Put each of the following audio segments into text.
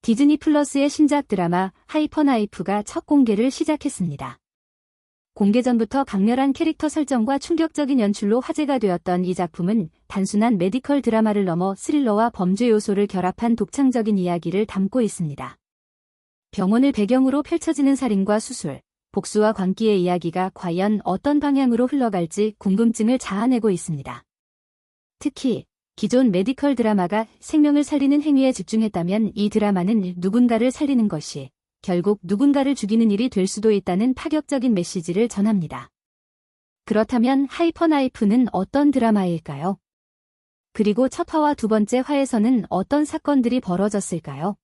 디즈니 플러스의 신작 드라마 하이퍼나이프가 첫 공개를 시작했습니다. 공개 전부터 강렬한 캐릭터 설정과 충격적인 연출로 화제가 되었던 이 작품은 단순한 메디컬 드라마를 넘어 스릴러와 범죄 요소를 결합한 독창적인 이야기를 담고 있습니다. 병원을 배경으로 펼쳐지는 살인과 수술, 복수와 광기의 이야기가 과연 어떤 방향으로 흘러갈지 궁금증을 자아내고 있습니다. 특히 기존 메디컬 드라마가 생명을 살리는 행위에 집중했다면 이 드라마는 누군가를 살리는 것이 결국 누군가를 죽이는 일이 될 수도 있다는 파격적인 메시지를 전합니다. 그렇다면 하이퍼나이프는 어떤 드라마일까요? 그리고 첫 화와 두 번째 화에서는 어떤 사건들이 벌어졌을까요?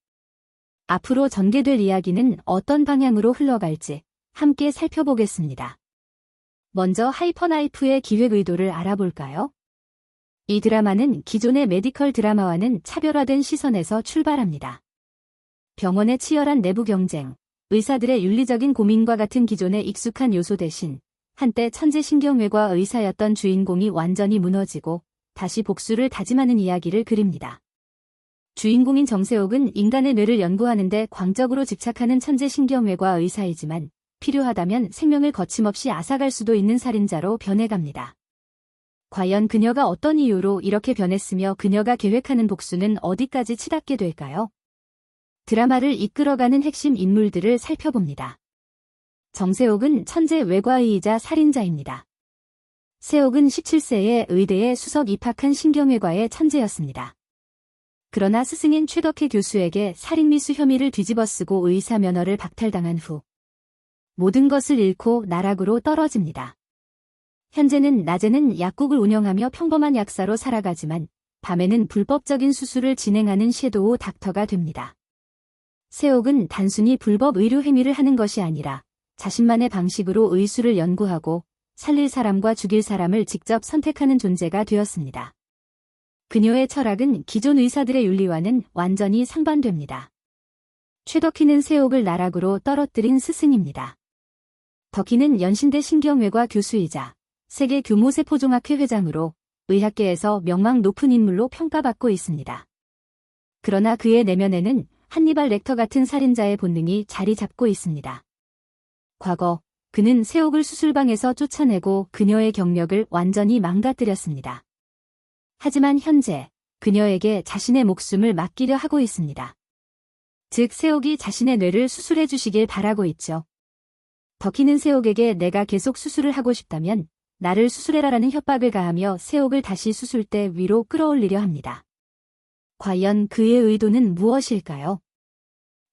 앞으로 전개될 이야기는 어떤 방향으로 흘러갈지 함께 살펴보겠습니다. 먼저 하이퍼나이프의 기획 의도를 알아볼까요? 이 드라마는 기존의 메디컬 드라마와는 차별화된 시선에서 출발합니다. 병원의 치열한 내부 경쟁, 의사들의 윤리적인 고민과 같은 기존의 익숙한 요소 대신 한때 천재신경외과 의사였던 주인공이 완전히 무너지고 다시 복수를 다짐하는 이야기를 그립니다. 주인공인 정세옥은 인간의 뇌를 연구하는 데 광적으로 집착하는 천재신경외과 의사이지만 필요하다면 생명을 거침없이 앗아갈 수도 있는 살인자로 변해갑니다. 과연 그녀가 어떤 이유로 이렇게 변했으며 그녀가 계획하는 복수는 어디까지 치닫게 될까요? 드라마를 이끌어가는 핵심 인물들을 살펴봅니다. 정세옥은 천재 외과의이자 살인자입니다. 세옥은 17세에 의대에 수석 입학한 신경외과의 천재였습니다. 그러나 스승인 최덕혜 교수에게 살인미수 혐의를 뒤집어쓰고 의사 면허를 박탈당한 후 모든 것을 잃고 나락으로 떨어집니다. 현재는 낮에는 약국을 운영하며 평범한 약사로 살아가지만 밤에는 불법적인 수술을 진행하는 섀도우 닥터가 됩니다. 세옥은 단순히 불법 의료 행위를 하는 것이 아니라 자신만의 방식으로 의술을 연구하고 살릴 사람과 죽일 사람을 직접 선택하는 존재가 되었습니다. 그녀의 철학은 기존 의사들의 윤리와는 완전히 상반됩니다. 최덕희는 세옥을 나락으로 떨어뜨린 스승입니다. 덕희는 연신대 신경외과 교수이자 세계 규모 세포종합회 회장으로 의학계에서 명망 높은 인물로 평가받고 있습니다. 그러나 그의 내면에는 한니발 렉터 같은 살인자의 본능이 자리 잡고 있습니다. 과거 그는 세옥을 수술방에서 쫓아내고 그녀의 경력을 완전히 망가뜨렸습니다. 하지만 현재 그녀에게 자신의 목숨을 맡기려 하고 있습니다. 즉 세옥이 자신의 뇌를 수술해 주시길 바라고 있죠. 덕희는 세옥에게 내가 계속 수술을 하고 싶다면 나를 수술해라라는 협박을 가하며 세옥을 다시 수술대 위로 끌어올리려 합니다. 과연 그의 의도는 무엇일까요?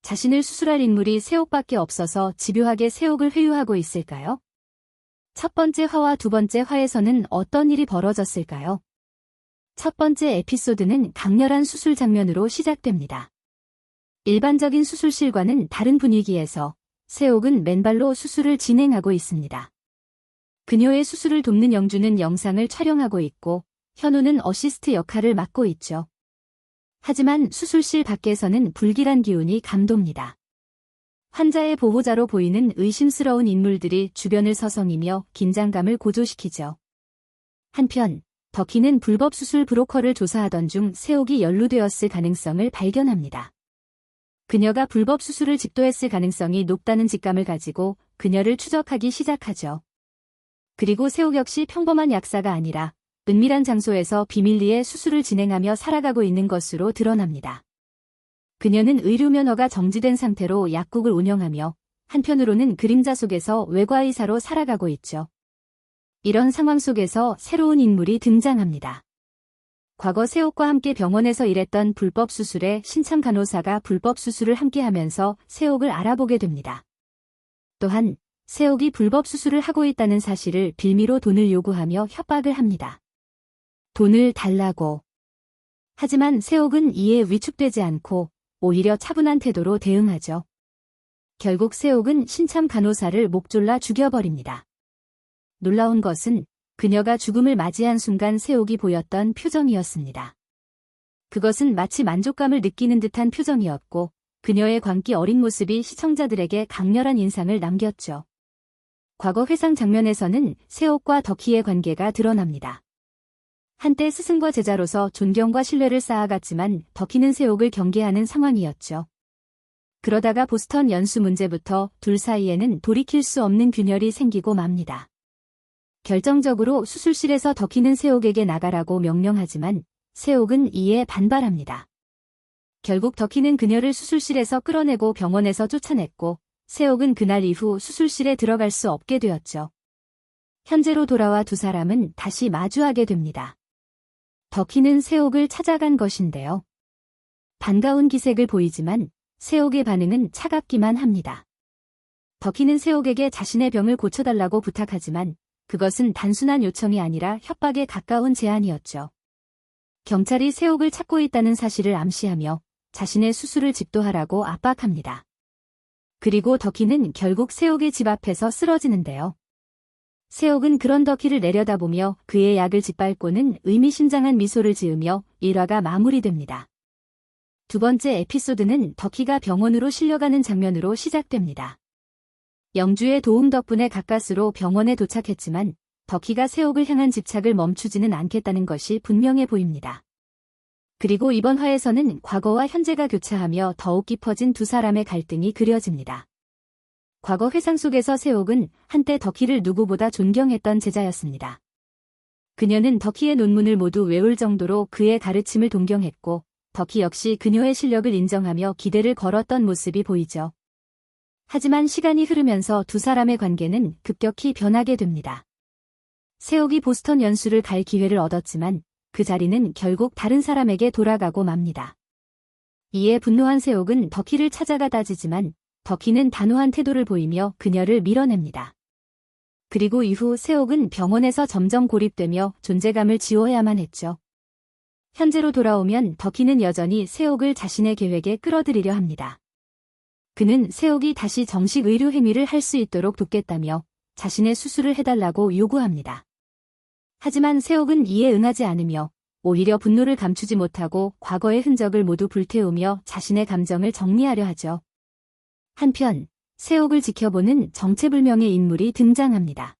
자신을 수술할 인물이 세옥밖에 없어서 집요하게 세옥을 회유하고 있을까요? 첫 번째 화와 두 번째 화에서는 어떤 일이 벌어졌을까요? 첫 번째 에피소드는 강렬한 수술 장면으로 시작됩니다. 일반적인 수술실과는 다른 분위기에서 세옥은 맨발로 수술을 진행하고 있습니다. 그녀의 수술을 돕는 영주는 영상을 촬영하고 있고 현우는 어시스트 역할을 맡고 있죠. 하지만 수술실 밖에서는 불길한 기운이 감돕니다. 환자의 보호자로 보이는 의심스러운 인물들이 주변을 서성이며 긴장감을 고조시키죠. 한편 덕희는 불법 수술 브로커를 조사하던 중 세옥이 연루되었을 가능성을 발견합니다. 그녀가 불법 수술을 집도했을 가능성이 높다는 직감을 가지고 그녀를 추적하기 시작하죠. 그리고 세옥 역시 평범한 약사가 아니라 은밀한 장소에서 비밀리에 수술을 진행하며 살아가고 있는 것으로 드러납니다. 그녀는 의료 면허가 정지된 상태로 약국을 운영하며 한편으로는 그림자 속에서 외과의사로 살아가고 있죠. 이런 상황 속에서 새로운 인물이 등장합니다. 과거 세옥과 함께 병원에서 일했던 불법 수술의 신참 간호사가 불법 수술을 함께하면서 세옥을 알아보게 됩니다. 또한 세옥이 불법 수술을 하고 있다는 사실을 빌미로 돈을 요구하며 협박을 합니다. 돈을 달라고. 하지만 세옥은 이에 위축되지 않고 오히려 차분한 태도로 대응하죠. 결국 세옥은 신참 간호사를 목졸라 죽여버립니다. 놀라운 것은 그녀가 죽음을 맞이한 순간 세옥이 보였던 표정이었습니다. 그것은 마치 만족감을 느끼는 듯한 표정이었고 그녀의 광기 어린 모습이 시청자들에게 강렬한 인상을 남겼죠. 과거 회상 장면에서는 세옥과 덕희의 관계가 드러납니다. 한때 스승과 제자로서 존경과 신뢰를 쌓아갔지만 덕희는 세옥을 경계하는 상황이었죠. 그러다가 보스턴 연수 문제부터 둘 사이에는 돌이킬 수 없는 균열이 생기고 맙니다. 결정적으로 수술실에서 더키는 세옥에게 나가라고 명령하지만 세옥은 이에 반발합니다. 결국 더키는 그녀를 수술실에서 끌어내고 병원에서 쫓아냈고 세옥은 그날 이후 수술실에 들어갈 수 없게 되었죠. 현재로 돌아와 두 사람은 다시 마주하게 됩니다. 더키는 세옥을 찾아간 것인데요. 반가운 기색을 보이지만 세옥의 반응은 차갑기만 합니다. 더키는 세옥에게 자신의 병을 고쳐달라고 부탁하지만 그것은 단순한 요청이 아니라 협박에 가까운 제안이었죠. 경찰이 세옥을 찾고 있다는 사실을 암시하며 자신의 수술을 집도하라고 압박합니다. 그리고 더키는 결국 세옥의 집 앞에서 쓰러지는데요. 세옥은 그런 더키를 내려다보며 그의 약을 짓밟고는 의미심장한 미소를 지으며 일화가 마무리됩니다. 두 번째 에피소드는 더키가 병원으로 실려가는 장면으로 시작됩니다. 영주의 도움 덕분에 가까스로 병원에 도착했지만 더키가 세옥을 향한 집착을 멈추지는 않겠다는 것이 분명해 보입니다. 그리고 이번 화에서는 과거와 현재가 교차하며 더욱 깊어진 두 사람의 갈등이 그려집니다. 과거 회상 속에서 세옥은 한때 더키를 누구보다 존경했던 제자였습니다. 그녀는 더키의 논문을 모두 외울 정도로 그의 가르침을 동경했고 더키 역시 그녀의 실력을 인정하며 기대를 걸었던 모습이 보이죠. 하지만 시간이 흐르면서 두 사람의 관계는 급격히 변하게 됩니다. 세옥이 보스턴 연수를 갈 기회를 얻었지만 그 자리는 결국 다른 사람에게 돌아가고 맙니다. 이에 분노한 세옥은 더키를 찾아가 따지지만 더키는 단호한 태도를 보이며 그녀를 밀어냅니다. 그리고 이후 세옥은 병원에서 점점 고립되며 존재감을 지워야만 했죠. 현재로 돌아오면 더키는 여전히 세옥을 자신의 계획에 끌어들이려 합니다. 그는 세옥이 다시 정식 의료 행위를 할 수 있도록 돕겠다며 자신의 수술을 해달라고 요구합니다. 하지만 세옥은 이에 응하지 않으며 오히려 분노를 감추지 못하고 과거의 흔적을 모두 불태우며 자신의 감정을 정리하려 하죠. 한편 세옥을 지켜보는 정체불명의 인물이 등장합니다.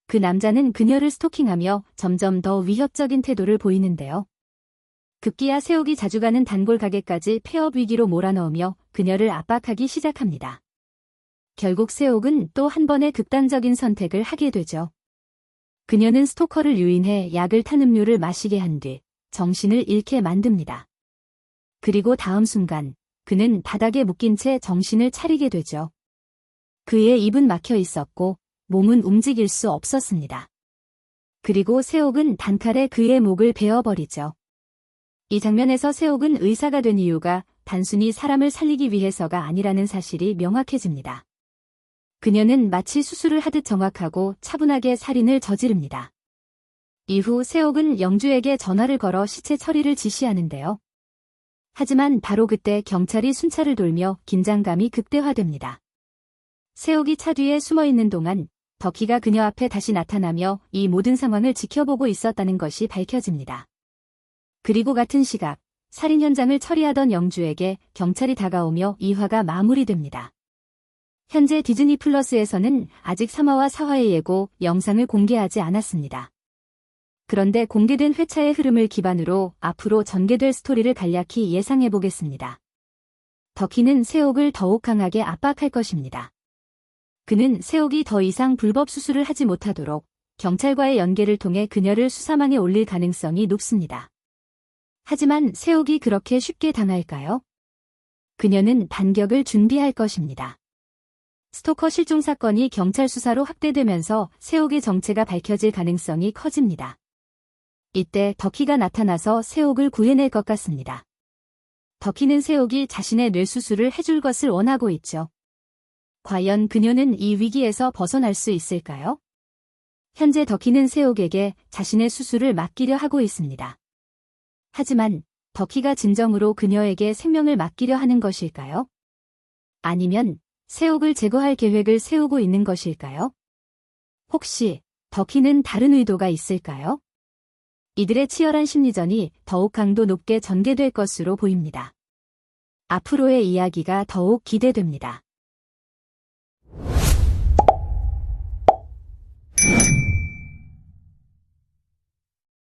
그 남자는 그녀를 스토킹하며 점점 더 위협적인 태도를 보이는데요. 급기야 세옥이 자주 가는 단골 가게까지 폐업 위기로 몰아넣으며 그녀를 압박하기 시작합니다. 결국 세옥은 또 한 번의 극단적인 선택을 하게 되죠. 그녀는 스토커를 유인해 약을 탄 음료를 마시게 한 뒤 정신을 잃게 만듭니다. 그리고 다음 순간 그는 바닥에 묶인 채 정신을 차리게 되죠. 그의 입은 막혀 있었고 몸은 움직일 수 없었습니다. 그리고 세옥은 단칼에 그의 목을 베어버리죠. 이 장면에서 세옥은 의사가 된 이유가 단순히 사람을 살리기 위해서가 아니라는 사실이 명확해집니다. 그녀는 마치 수술을 하듯 정확하고 차분하게 살인을 저지릅니다. 이후 세옥은 영주에게 전화를 걸어 시체 처리를 지시하는데요. 하지만 바로 그때 경찰이 순찰을 돌며 긴장감이 극대화됩니다. 세옥이 차 뒤에 숨어있는 동안 더키가 그녀 앞에 다시 나타나며 이 모든 상황을 지켜보고 있었다는 것이 밝혀집니다. 그리고 같은 시각 살인 현장을 처리하던 영주에게 경찰이 다가오며 이 화가 마무리됩니다. 현재 디즈니 플러스에서는 아직 3화와 4화의 예고 영상을 공개하지 않았습니다. 그런데 공개된 회차의 흐름을 기반으로 앞으로 전개될 스토리를 간략히 예상해보겠습니다. 더키는 세옥을 더욱 강하게 압박할 것입니다. 그는 세옥이 더 이상 불법 수술을 하지 못하도록 경찰과의 연계를 통해 그녀를 수사망에 올릴 가능성이 높습니다. 하지만 세옥이 그렇게 쉽게 당할까요? 그녀는 반격을 준비할 것입니다. 스토커 실종 사건이 경찰 수사로 확대되면서 세옥의 정체가 밝혀질 가능성이 커집니다. 이때 더키가 나타나서 세옥을 구해낼 것 같습니다. 더키는 세옥이 자신의 뇌수술을 해줄 것을 원하고 있죠. 과연 그녀는 이 위기에서 벗어날 수 있을까요? 현재 더키는 세옥에게 자신의 수술을 맡기려 하고 있습니다. 하지만 더키가 진정으로 그녀에게 생명을 맡기려 하는 것일까요? 아니면 세옥을 제거할 계획을 세우고 있는 것일까요? 혹시 더키는 다른 의도가 있을까요? 이들의 치열한 심리전이 더욱 강도 높게 전개될 것으로 보입니다. 앞으로의 이야기가 더욱 기대됩니다.